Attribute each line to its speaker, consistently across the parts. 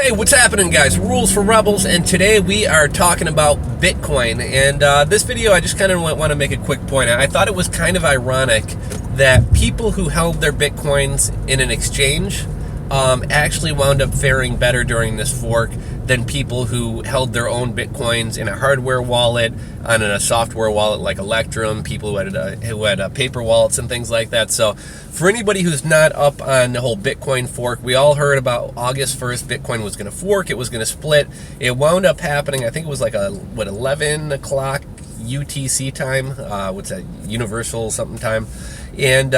Speaker 1: Hey, what's happening, guys? Rules for Rebels, and today we are talking about Bitcoin. And this video, I just kind of want to make a quick point. I thought it was kind of ironic that people who held their Bitcoins in an exchange actually wound up faring better during this fork than people who held their own Bitcoins in a hardware wallet, on a software wallet like Electrum, people who had paper wallets and things like that. So for anybody who's not up on the whole Bitcoin fork, we all heard about August 1st, Bitcoin was going to fork, it was going to split. It wound up happening, I think it was like 11 o'clock UTC time, what's that, Universal something time. And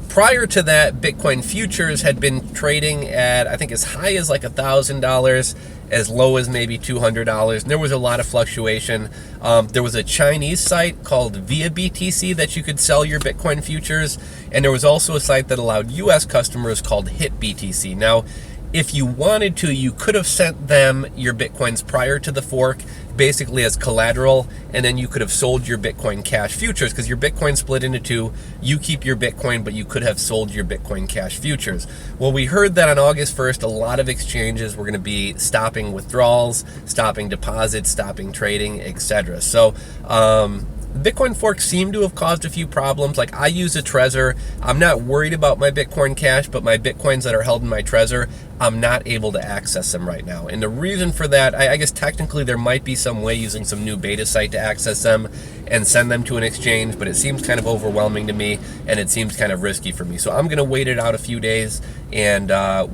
Speaker 1: prior to that, Bitcoin futures had been trading at, I think, as high as like $1,000, as low as maybe $200. And there was a lot of fluctuation. There was a Chinese site called Via BTC that you could sell your Bitcoin futures. And there was also a site that allowed US customers called Hit BTC. Now, if you wanted to, you could have sent them your Bitcoins prior to the fork, basically as collateral, and then you could have sold your Bitcoin Cash futures, because your Bitcoin split into two. You keep your Bitcoin, but you could have sold your Bitcoin Cash futures. Well, we heard that on August 1st, a lot of exchanges were going to be stopping withdrawals, stopping deposits, stopping trading, etc. So, Bitcoin fork seemed to have caused a few problems. Like, I use a Trezor. I'm not worried about my Bitcoin Cash, but my Bitcoins that are held in my Trezor, I'm not able to access them right now. And the reason for that, I guess technically there might be some way using some new beta site to access them and send them to an exchange, but it seems kind of overwhelming to me, and it seems kind of risky for me. So I'm going to wait it out a few days and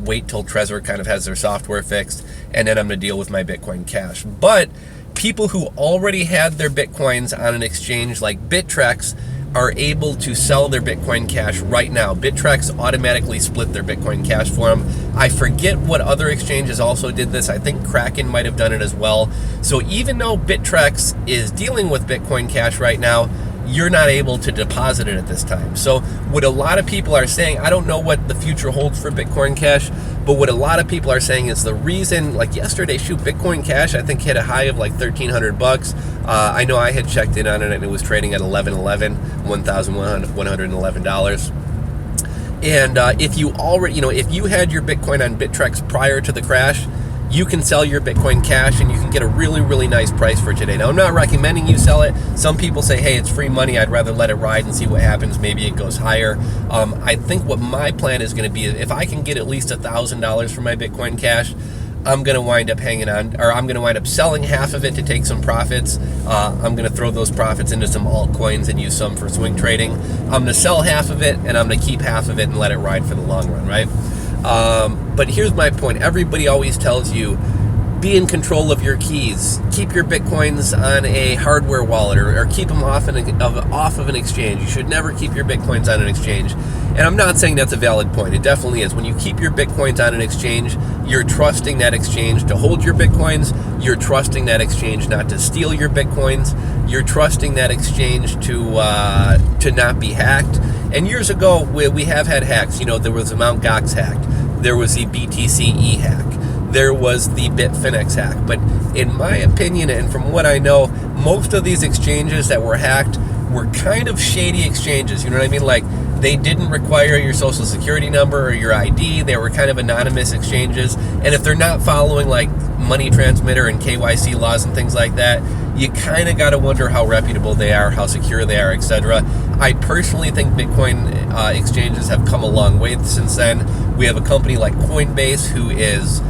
Speaker 1: wait till Trezor kind of has their software fixed, and then I'm going to deal with my Bitcoin Cash. But people who already had their Bitcoins on an exchange like Bittrex are able to sell their Bitcoin Cash right now. Bittrex automatically split their Bitcoin Cash for them. I forget what other exchanges also did this. I think Kraken might have done it as well. So even though Bittrex is dealing with Bitcoin Cash right now, you're not able to deposit it at this time. So what a lot of people are saying, I don't know what the future holds for Bitcoin Cash, but what a lot of people are saying is the reason, like yesterday, Bitcoin Cash, I think, hit a high of like $1,300. I know I had checked in on it and it was trading at $1,111. And if you already, if you had your Bitcoin on Bittrex prior to the crash, you can sell your Bitcoin Cash and you can get a really, really nice price for today. Now, I'm not recommending you sell it. Some people say, hey, it's free money. I'd rather let it ride and see what happens. Maybe it goes higher. I think what my plan is going to be, if I can get at least $1,000 for my Bitcoin Cash, I'm going to wind up hanging on, or I'm going to wind up selling half of it to take some profits. I'm going to throw those profits into some altcoins and use some for swing trading. I'm going to sell half of it and I'm going to keep half of it and let it ride for the long run, right? But here's my point. Everybody always tells you, be in control of your keys. Keep your Bitcoins on a hardware wallet, or keep them off of an exchange. You should never keep your Bitcoins on an exchange. And I'm not saying that's a valid point. It definitely is. When you keep your Bitcoins on an exchange, you're trusting that exchange to hold your Bitcoins. You're trusting that exchange not to steal your Bitcoins. You're trusting that exchange to not be hacked. And years ago, we have had hacks. There was the Mt. Gox hack. There was the BTC-E hack. There was the Bitfinex hack. But in my opinion, and from what I know, most of these exchanges that were hacked were kind of shady exchanges. You know what I mean? Like, they didn't require your social security number or your ID. They were kind of anonymous exchanges. And if they're not following like money transmitter and KYC laws and things like that, you kind of got to wonder how reputable they are, how secure they are, etc. I personally think Bitcoin exchanges have come a long way since then. We have a company like Coinbase who is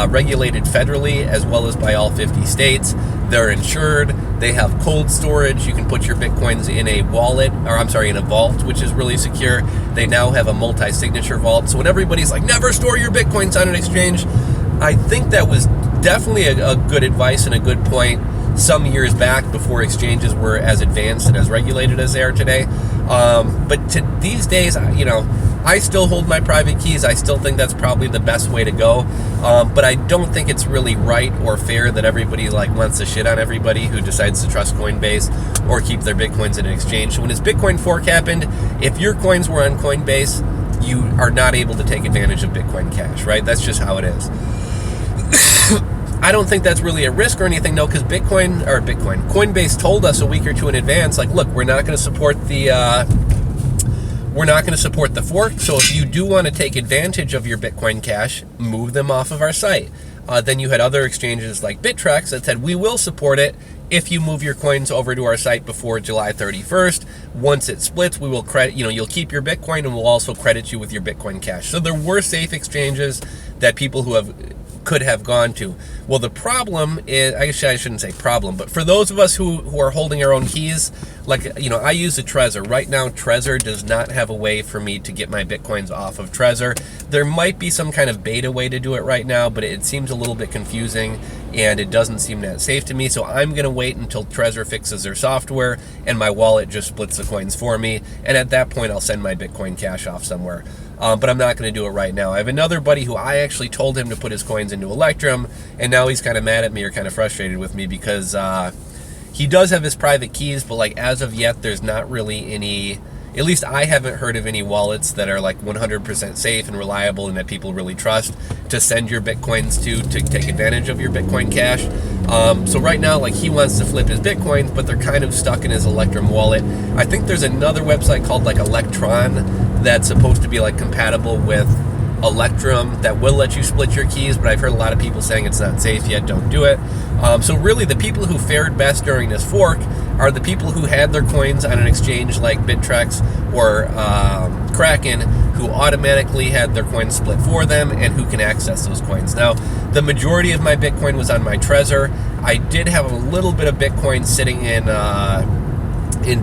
Speaker 1: regulated federally as well as by all 50 states. They're insured. They have cold storage. You can put your Bitcoins in a wallet, in a vault, which is really secure. They now have a multi-signature vault. So when everybody's like, never store your Bitcoins on an exchange, I think that was definitely a good advice and a good point some years back, before exchanges were as advanced and as regulated as they are today. But these days, I still hold my private keys. I still think that's probably the best way to go. But I don't think it's really right or fair that everybody wants to shit on everybody who decides to trust Coinbase or keep their Bitcoins in an exchange. So when this Bitcoin fork happened, if your coins were on Coinbase, you are not able to take advantage of Bitcoin Cash, right? That's just how it is. I don't think that's really a risk or anything, no, because Coinbase told us a week or two in advance, like, look, we're not going to support the we're not going to support the fork. So if you do want to take advantage of your Bitcoin Cash, move them off of our site. Then you had other exchanges like Bittrex that said, we will support it if you move your coins over to our site before July 31st. Once it splits, we will credit, you'll keep your Bitcoin and we'll also credit you with your Bitcoin Cash. So there were safe exchanges that people could have gone to. Well, the problem is, I guess I shouldn't say problem, but for those of us who are holding our own keys, like, I use a Trezor. Right now, Trezor does not have a way for me to get my Bitcoins off of Trezor. There might be some kind of beta way to do it right now, but it seems a little bit confusing and it doesn't seem that safe to me. So I'm going to wait until Trezor fixes their software and my wallet just splits the coins for me. And at that point, I'll send my Bitcoin Cash off somewhere. But I'm not going to do it right now. I have another buddy who I actually told him to put his coins into Electrum, and now he's kind of mad at me or kind of frustrated with me because he does have his private keys, but like as of yet, there's not really any, at least I haven't heard of any wallets that are like 100% safe and reliable and that people really trust to send your Bitcoins to take advantage of your Bitcoin Cash. So right now, like, he wants to flip his Bitcoins, but they're kind of stuck in his Electrum wallet. I think there's another website called like Electron that's supposed to be like compatible with Electrum that will let you split your keys, but I've heard a lot of people saying it's not safe yet, don't do it. So really the people who fared best during this fork are the people who had their coins on an exchange like Bittrex or Kraken, who automatically had their coins split for them and who can access those coins. Now, the majority of my Bitcoin was on my Trezor. I did have a little bit of Bitcoin sitting in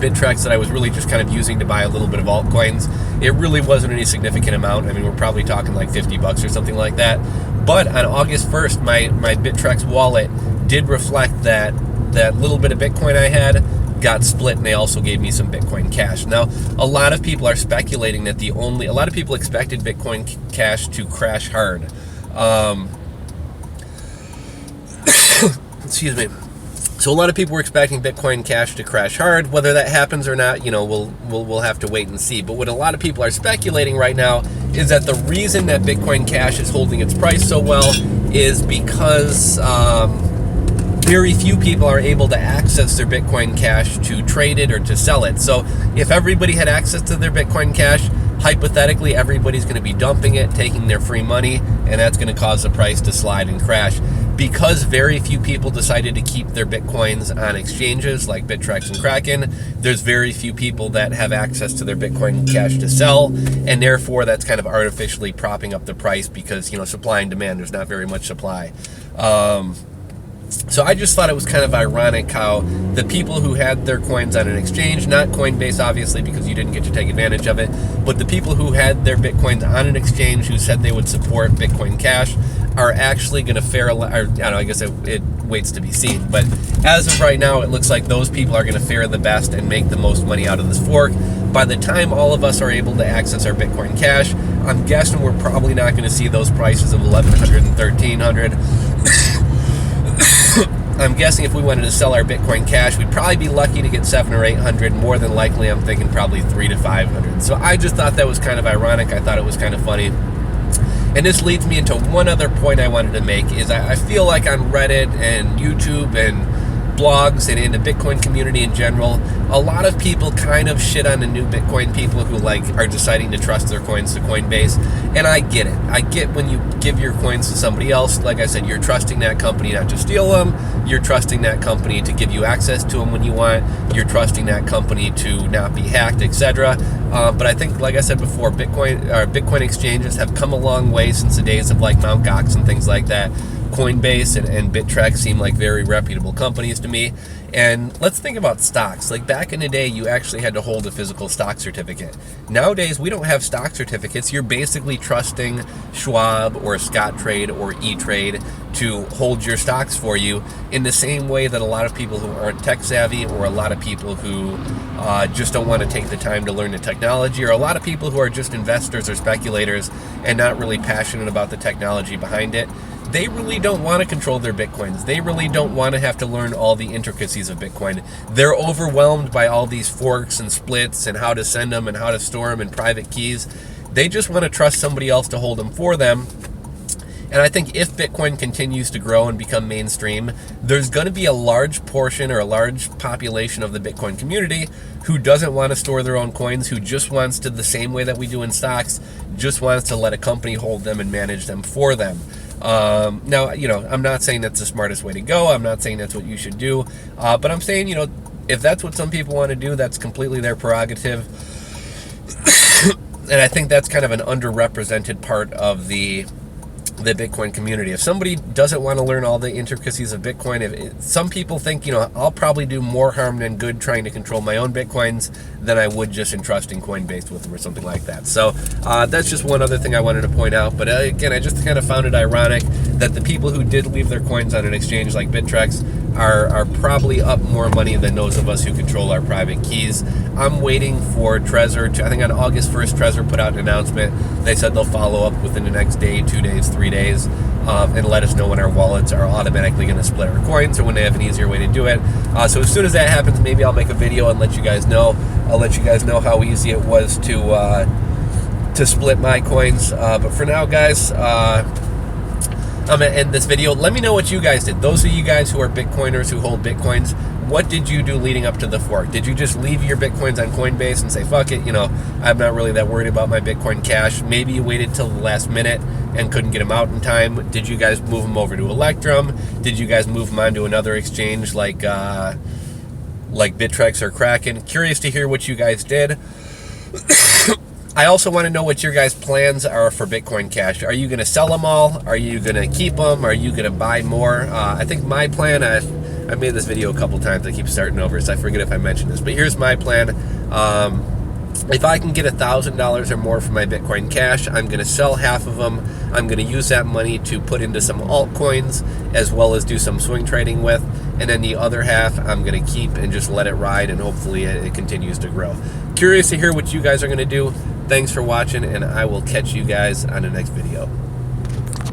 Speaker 1: Bittrex that I was really just kind of using to buy a little bit of altcoins. It really wasn't any significant amount. I mean, we're probably talking like $50 or something like that. But on August 1st, my Bittrex wallet did reflect that little bit of Bitcoin I had got split, and they also gave me some Bitcoin Cash. Now, a lot of people are speculating that a lot of people expected Bitcoin Cash to crash hard. Excuse me. So a lot of people were expecting Bitcoin Cash to crash hard. Whether that happens or not, we'll have to wait and see. But what a lot of people are speculating right now is that the reason that Bitcoin Cash is holding its price so well is because very few people are able to access their Bitcoin Cash to trade it or to sell it. So if everybody had access to their Bitcoin Cash, hypothetically, everybody's going to be dumping it, taking their free money, and that's going to cause the price to slide and crash. Because very few people decided to keep their Bitcoins on exchanges like Bittrex and Kraken, there's very few people that have access to their Bitcoin Cash to sell, and therefore that's kind of artificially propping up the price because, supply and demand, there's not very much supply. So I just thought it was kind of ironic how the people who had their coins on an exchange, not Coinbase obviously because you didn't get to take advantage of it, but the people who had their Bitcoins on an exchange who said they would support Bitcoin Cash are actually going to fare, I guess it waits to be seen. But as of right now, it looks like those people are going to fare the best and make the most money out of this fork. By the time all of us are able to access our Bitcoin Cash, I'm guessing we're probably not going to see those prices of $1,100 and $1,300. I'm guessing if we wanted to sell our Bitcoin Cash, we'd probably be lucky to get $700 or $800. More than likely, I'm thinking probably $300 to $500. So I just thought that was kind of ironic. I thought it was kind of funny. And this leads me into one other point I wanted to make, is I feel like on Reddit and YouTube and blogs and in the Bitcoin community in general, a lot of people kind of shit on the new Bitcoin people who are deciding to trust their coins to Coinbase. And I get it. I get when you give your coins to somebody else, like I said, you're trusting that company not to steal them. You're trusting that company to give you access to them when you want. You're trusting that company to not be hacked, etc. But I think, like I said before, Bitcoin exchanges have come a long way since the days of like Mt. Gox and things like that. Coinbase and Bittrex seem like very reputable companies to me. And let's think about stocks. Like back in the day, you actually had to hold a physical stock certificate. Nowadays, we don't have stock certificates. You're basically trusting Schwab or Scottrade or E-Trade to hold your stocks for you in the same way that a lot of people who aren't tech savvy, or a lot of people who just don't want to take the time to learn the technology, or a lot of people who are just investors or speculators and not really passionate about the technology behind it, they really don't want to control their Bitcoins. They really don't want to have to learn all the intricacies of Bitcoin. They're overwhelmed by all these forks and splits and how to send them and how to store them and private keys. They just want to trust somebody else to hold them for them. And I think if Bitcoin continues to grow and become mainstream, there's going to be a large portion or a large population of the Bitcoin community who doesn't want to store their own coins, who just wants to, the same way that we do in stocks, just wants to let a company hold them and manage them for them. Now, I'm not saying that's the smartest way to go. I'm not saying that's what you should do. But I'm saying, if that's what some people want to do, that's completely their prerogative. And I think that's kind of an underrepresented part of the Bitcoin community. If somebody doesn't want to learn all the intricacies of Bitcoin, some people think, I'll probably do more harm than good trying to control my own Bitcoins than I would just entrusting Coinbase with them or something like that. So that's just one other thing I wanted to point out. But again, I just kind of found it ironic that the people who did leave their coins on an exchange like Bittrex are probably up more money than those of us who control our private keys. I'm waiting for Trezor to, I think on August 1st, Trezor put out an announcement. They said they'll follow up within the next day, 2 days, 3 days, and let us know when our wallets are automatically going to split our coins or when they have an easier way to do it. So as soon as that happens, maybe I'll make a video and let you guys know. I'll let you guys know how easy it was to split my coins. But for now, guys, I'm going to end this video. Let me know what you guys did. Those of you guys who are Bitcoiners who hold Bitcoins, what did you do leading up to the fork? Did you just leave your Bitcoins on Coinbase and say, fuck it, I'm not really that worried about my Bitcoin Cash? Maybe you waited till the last minute and couldn't get them out in time. Did you guys move them over to Electrum? Did you guys move them onto another exchange like Bittrex or Kraken? Curious to hear what you guys did. I also want to know what your guys' plans are for Bitcoin Cash. Are you going to sell them all? Are you going to keep them? Are you going to buy more? I think my plan, I made this video a couple times. I keep starting over, so I forget if I mentioned this. But here's my plan. If I can get $1,000 or more for my Bitcoin Cash, I'm going to sell half of them. I'm going to use that money to put into some altcoins as well as do some swing trading with. And then the other half I'm going to keep and just let it ride, and hopefully it continues to grow. Curious to hear what you guys are going to do. Thanks for watching, and I will catch you guys on the next video.